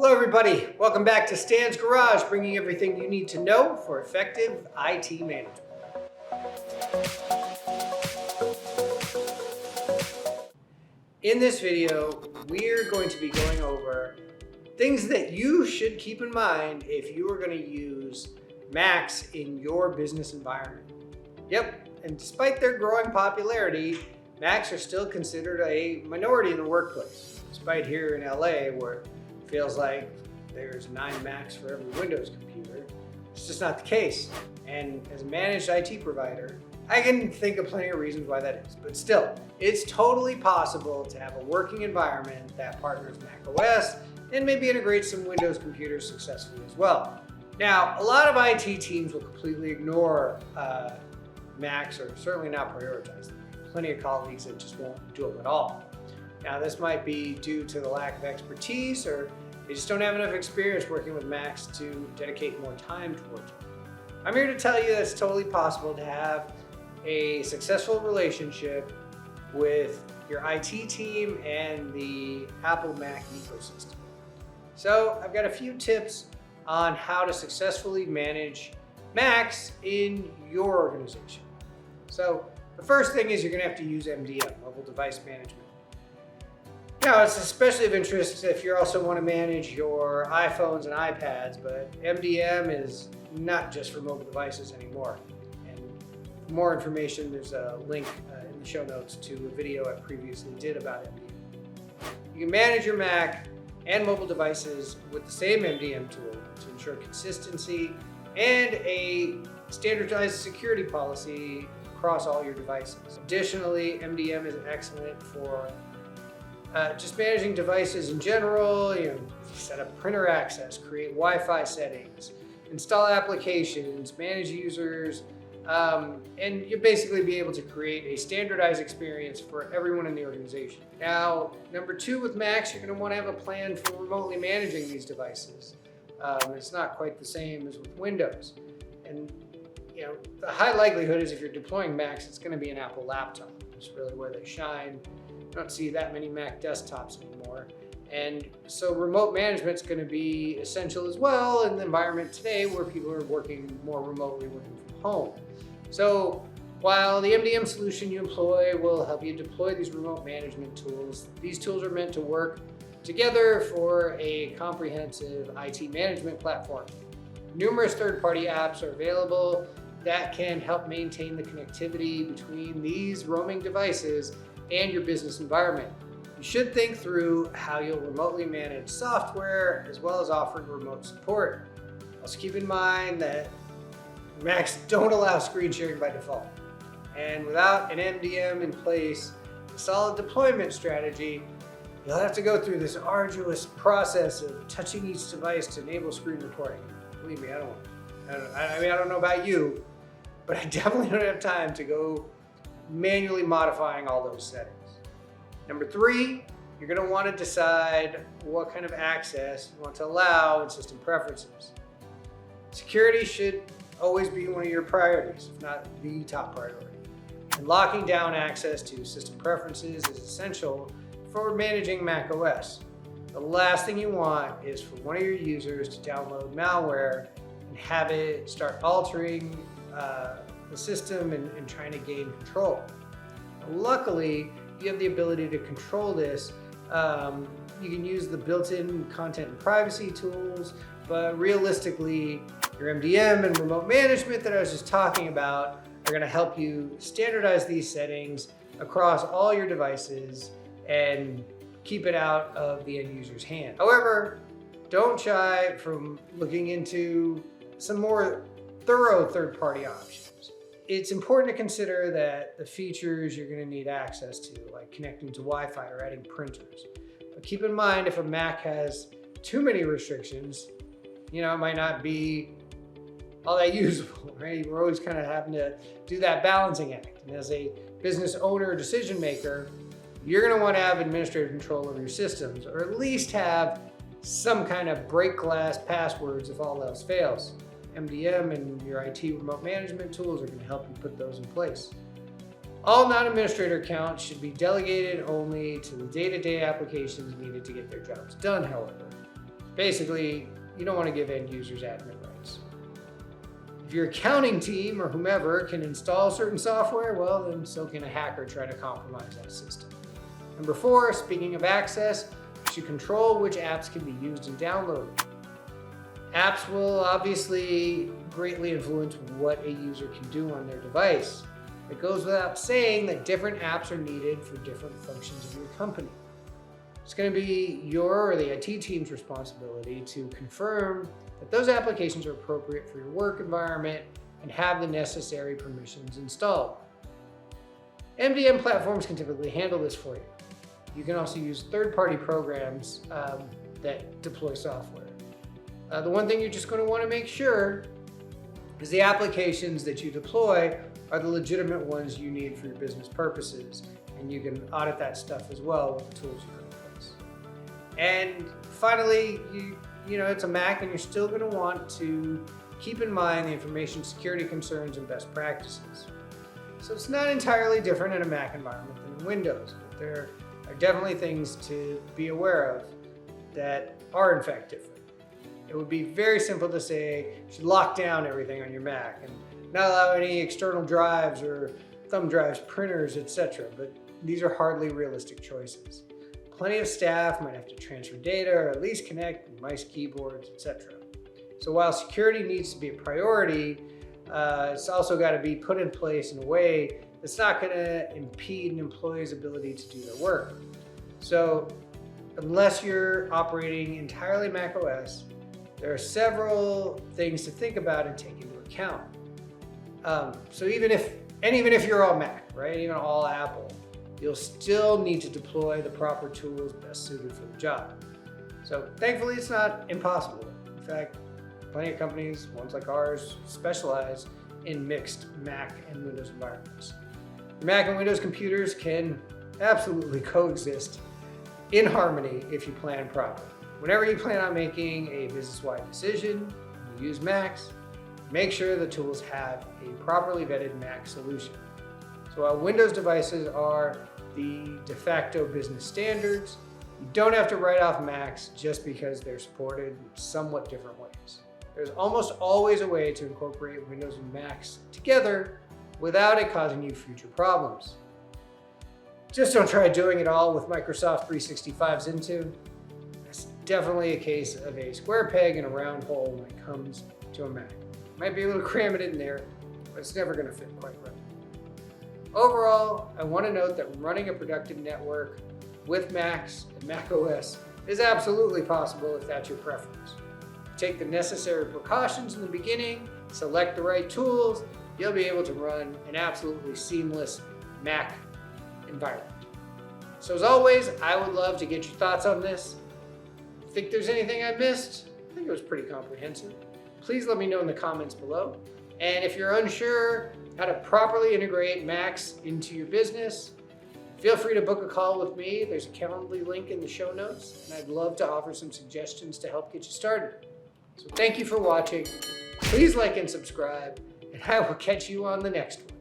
Hello everybody, welcome back to Stan's Garage, bringing everything you need to know for effective IT management. In this video, we're going to be going over things that you should keep in mind if you are going to use Macs in your business environment. Yep, and despite their growing popularity, Macs are still considered a minority in the workplace, despite here in LA where it feels like there's 9 Macs for every Windows computer. It's just not the case. And as a managed IT provider, I can think of plenty of reasons why that is. But still, it's totally possible to have a working environment that partners Mac OS and maybe integrates some Windows computers successfully as well. Now, a lot of IT teams will completely ignore Macs or certainly not prioritize them. Plenty of colleagues that just won't do them at all. Now, this might be due to the lack of expertise, or they just don't have enough experience working with Macs to dedicate more time towards it. I'm here to tell you that it's totally possible to have a successful relationship with your IT team and the Apple Mac ecosystem. So I've got a few tips on how to successfully manage Macs in your organization. So the first thing is you're going to have to use MDM, Mobile Device Management. Now, it's especially of interest if you also want to manage your iPhones and iPads, but MDM is not just for mobile devices anymore. And for more information, there's a link in the show notes to a video I previously did about MDM. You can manage your Mac and mobile devices with the same MDM tool to ensure consistency and a standardized security policy across all your devices. Additionally, MDM is excellent for just managing devices in general. Set up printer access, create Wi-Fi settings, install applications, manage users, and you'll basically be able to create a standardized experience for everyone in the organization. Now, number 2 with Macs, you're going to want to have a plan for remotely managing these devices. It's not quite the same as with Windows. And the high likelihood is if you're deploying Macs, it's going to be an Apple laptop. It's really where they shine. You don't see that many Mac desktops anymore. And so remote management is going to be essential as well in the environment today where people are working more remotely, working from home. So while the MDM solution you employ will help you deploy these remote management tools, these tools are meant to work together for a comprehensive IT management platform. Numerous third-party apps are available that can help maintain the connectivity between these roaming devices and your business environment. You should think through how you'll remotely manage software as well as offering remote support. Also keep in mind that Macs don't allow screen sharing by default. And without an MDM in place, a solid deployment strategy, you'll have to go through this arduous process of touching each device to enable screen recording. Believe me, I don't know about you, but I definitely don't have time to go manually modifying all those settings. Number 3, you're going to want to decide what kind of access you want to allow in system preferences. Security should always be one of your priorities, if not the top priority. And locking down access to system preferences is essential for managing Mac OS. The last thing you want is for one of your users to download malware and have it start altering the system and trying to gain control. Luckily, you have the ability to control this. You can use the built-in content and privacy tools, but realistically, your MDM and remote management that I was just talking about are going to help you standardize these settings across all your devices and keep it out of the end user's hand. However, don't shy from looking into some more thorough third-party options. It's important to consider that the features you're going to need access to, like connecting to Wi-Fi or adding printers. But keep in mind, if a Mac has too many restrictions, it might not be all that usable, right? We're always kind of having to do that balancing act. And as a business owner or decision maker, you're going to want to have administrative control over your systems, or at least have some kind of break glass passwords if all else fails. MDM and your IT remote management tools are going to help you put those in place. All non-administrator accounts should be delegated only to the day-to-day applications needed to get their jobs done, however. Basically, you don't want to give end users admin rights. If your accounting team or whomever can install certain software, well, then so can a hacker try to compromise that system. Number 4, speaking of access, you should control which apps can be used and downloaded. Apps will obviously greatly influence what a user can do on their device. It goes without saying that different apps are needed for different functions of your company. It's going to be your or the IT team's responsibility to confirm that those applications are appropriate for your work environment and have the necessary permissions installed. MDM platforms can typically handle this for you. You can also use third-party programs that deploy software. The one thing you're just going to want to make sure is the applications that you deploy are the legitimate ones you need for your business purposes, and you can audit that stuff as well with the tools you put in place. And finally, you know it's a Mac, and you're still going to want to keep in mind the information security concerns and best practices. So it's not entirely different in a Mac environment than in Windows, but there are definitely things to be aware of that are in fact different. It would be very simple to say you should lock down everything on your Mac and not allow any external drives or thumb drives, printers, etc. But these are hardly realistic choices. Plenty of staff might have to transfer data or at least connect mice, keyboards, etc. So while security needs to be a priority, it's also got to be put in place in a way that's not going to impede an employee's ability to do their work. So unless you're operating entirely Mac OS, there are several things to think about and take into account. So even if you're all Mac, right, even all Apple, you'll still need to deploy the proper tools best suited for the job. So thankfully, it's not impossible. In fact, plenty of companies, ones like ours, specialize in mixed Mac and Windows environments. Mac and Windows computers can absolutely coexist in harmony if you plan properly. Whenever you plan on making a business-wide decision, you use Macs, make sure the tools have a properly vetted Mac solution. So while Windows devices are the de facto business standards, you don't have to write off Macs just because they're supported in somewhat different ways. There's almost always a way to incorporate Windows and Macs together without it causing you future problems. Just don't try doing it all with Microsoft 365's Intune. It's definitely a case of a square peg in a round hole when it comes to a Mac. Might be able to cram it in there, but it's never going to fit quite right. Overall, I want to note that running a productive network with Macs and Mac OS is absolutely possible if that's your preference. Take the necessary precautions in the beginning, select the right tools, you'll be able to run an absolutely seamless Mac environment. So as always, I would love to get your thoughts on this. Think there's anything I missed? I think it was pretty comprehensive. Please let me know in the comments below. And if you're unsure how to properly integrate Macs into your business, feel free to book a call with me. There's a Calendly link in the show notes, and I'd love to offer some suggestions to help get you started. So thank you for watching. Please like and subscribe, and I will catch you on the next one.